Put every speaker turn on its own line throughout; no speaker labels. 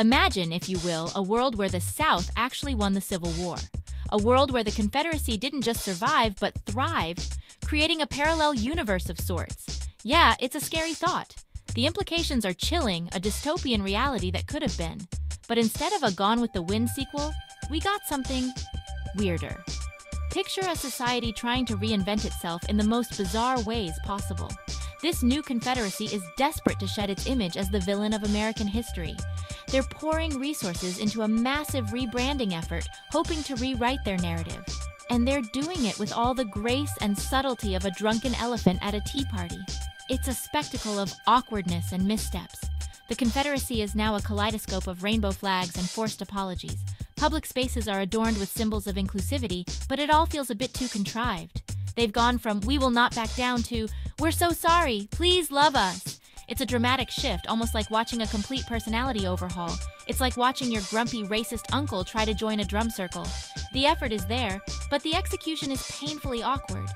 Imagine, if you will, a world where the South actually won the Civil War. A world where the Confederacy didn't just survive, but thrived, creating a parallel universe of sorts. Yeah, it's a scary thought. The implications are chilling, a dystopian reality that could have been. But instead of a Gone with the Wind sequel, we got something weirder. Picture a society trying to reinvent itself in the most bizarre ways possible. This new Confederacy is desperate to shed its image as the villain of American history. They're pouring resources into a massive rebranding effort, hoping to rewrite their narrative. And they're doing it with all the grace and subtlety of a drunken elephant at a tea party. It's a spectacle of awkwardness and missteps. The Confederacy is now a kaleidoscope of rainbow flags and forced apologies. Public spaces are adorned with symbols of inclusivity, but it all feels a bit too contrived. They've gone from "we will not back down" to "we're so sorry, please love us." It's a dramatic shift, almost like watching a complete personality overhaul. It's like watching your grumpy, racist uncle try to join a drum circle. The effort is there, but the execution is painfully awkward.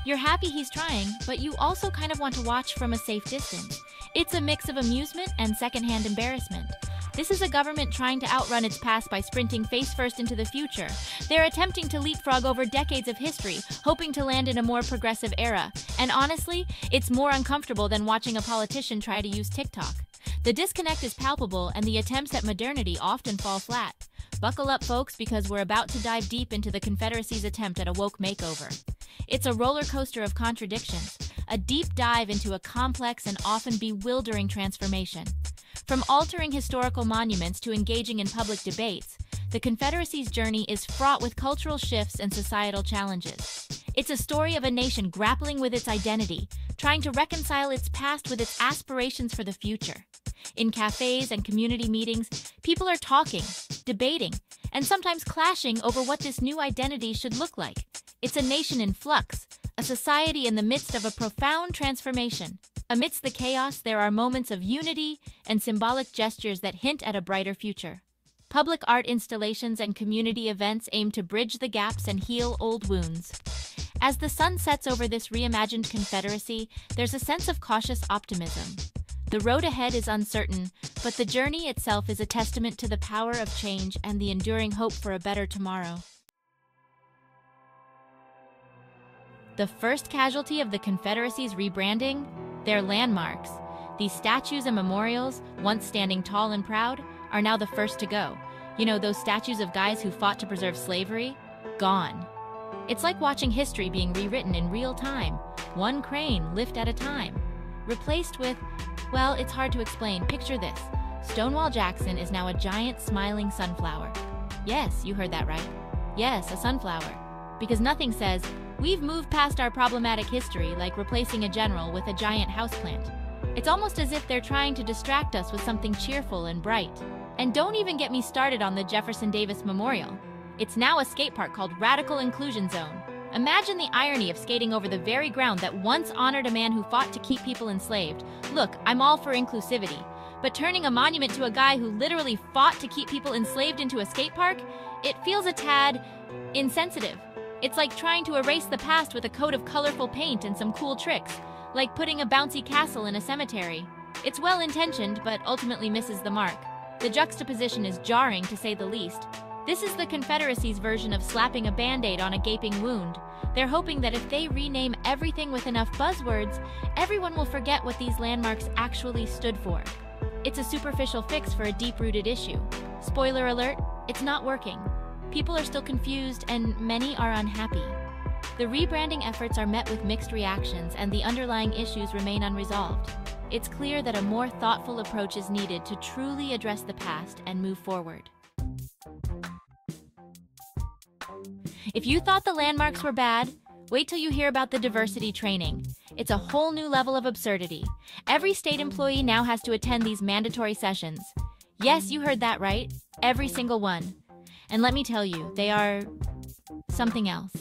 You're happy he's trying, but you also kind of want to watch from a safe distance. It's a mix of amusement and secondhand embarrassment. This is a government trying to outrun its past by sprinting face-first into the future. They're attempting to leapfrog over decades of history, hoping to land in a more progressive era. And honestly, it's more uncomfortable than watching a politician try to use TikTok. The disconnect is palpable, and the attempts at modernity often fall flat. Buckle up, folks, because we're about to dive deep into the Confederacy's attempt at a woke makeover. It's a roller coaster of contradictions, a deep dive into a complex and often bewildering transformation. From altering historical monuments to engaging in public debates, the Confederacy's journey is fraught with cultural shifts and societal challenges. It's a story of a nation grappling with its identity, trying to reconcile its past with its aspirations for the future. In cafes and community meetings, people are talking, debating, and sometimes clashing over what this new identity should look like. It's a nation in flux, a society in the midst of a profound transformation. Amidst the chaos, there are moments of unity and symbolic gestures that hint at a brighter future. Public art installations and community events aim to bridge the gaps and heal old wounds. As the sun sets over this reimagined Confederacy, there's a sense of cautious optimism. The road ahead is uncertain, but the journey itself is a testament to the power of change and the enduring hope for a better tomorrow. The first casualty of the Confederacy's rebranding? Their landmarks. These statues and memorials, once standing tall and proud, are now the first to go. You know, those statues of guys who fought to preserve slavery? Gone. It's like watching history being rewritten in real time, one crane lift at a time. Replaced with, well, it's hard to explain. Picture this. Stonewall Jackson is now a giant smiling sunflower. Yes, you heard that right. Yes, a sunflower. Because nothing says, "we've moved past our problematic history," like replacing a general with a giant houseplant. It's almost as if they're trying to distract us with something cheerful and bright. And don't even get me started on the Jefferson Davis Memorial. It's now a skate park called Radical Inclusion Zone. Imagine the irony of skating over the very ground that once honored a man who fought to keep people enslaved. Look, I'm all for inclusivity, but turning a monument to a guy who literally fought to keep people enslaved into a skate park? It feels a tad insensitive. It's like trying to erase the past with a coat of colorful paint and some cool tricks, like putting a bouncy castle in a cemetery. It's well-intentioned, but ultimately misses the mark. The juxtaposition is jarring, to say the least. This is the Confederacy's version of slapping a Band-Aid on a gaping wound. They're hoping that if they rename everything with enough buzzwords, everyone will forget what these landmarks actually stood for. It's a superficial fix for a deep-rooted issue. Spoiler alert, it's not working. People are still confused, and many are unhappy. The rebranding efforts are met with mixed reactions, and the underlying issues remain unresolved. It's clear that a more thoughtful approach is needed to truly address the past and move forward. If you thought the landmarks were bad, wait till you hear about the diversity training. It's a whole new level of absurdity. Every state employee now has to attend these mandatory sessions. Yes, you heard that right. Every single one. And let me tell you, they are something else.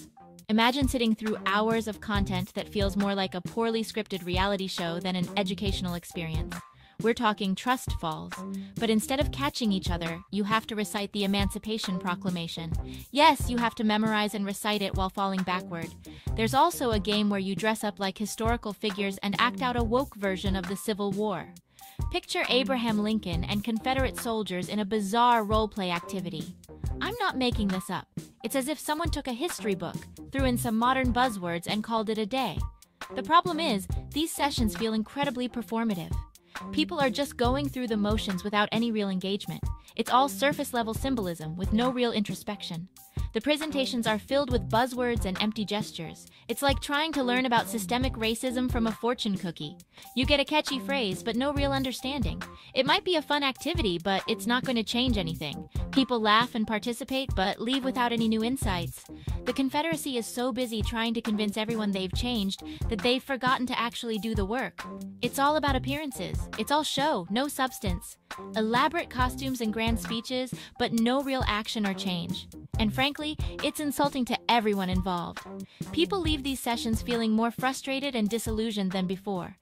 Imagine sitting through hours of content that feels more like a poorly scripted reality show than an educational experience. We're talking trust falls, but instead of catching each other, you have to recite the Emancipation Proclamation. Yes, you have to memorize and recite it while falling backward. There's also a game where you dress up like historical figures and act out a woke version of the Civil War. Picture Abraham Lincoln and Confederate soldiers in a bizarre role-play activity. I'm not making this up. It's as if someone took a history book, threw in some modern buzzwords, and called it a day. The problem is, these sessions feel incredibly performative. People are just going through the motions without any real engagement. It's all surface-level symbolism with no real introspection. The presentations are filled with buzzwords and empty gestures. It's like trying to learn about systemic racism from a fortune cookie. You get a catchy phrase, but no real understanding. It might be a fun activity, but it's not going to change anything. People laugh and participate, but leave without any new insights. The Confederacy is so busy trying to convince everyone they've changed that they've forgotten to actually do the work. It's all about appearances. It's all show, no substance. Elaborate costumes and grand speeches, but no real action or change. And frankly, it's insulting to everyone involved. People leave these sessions feeling more frustrated and disillusioned than before.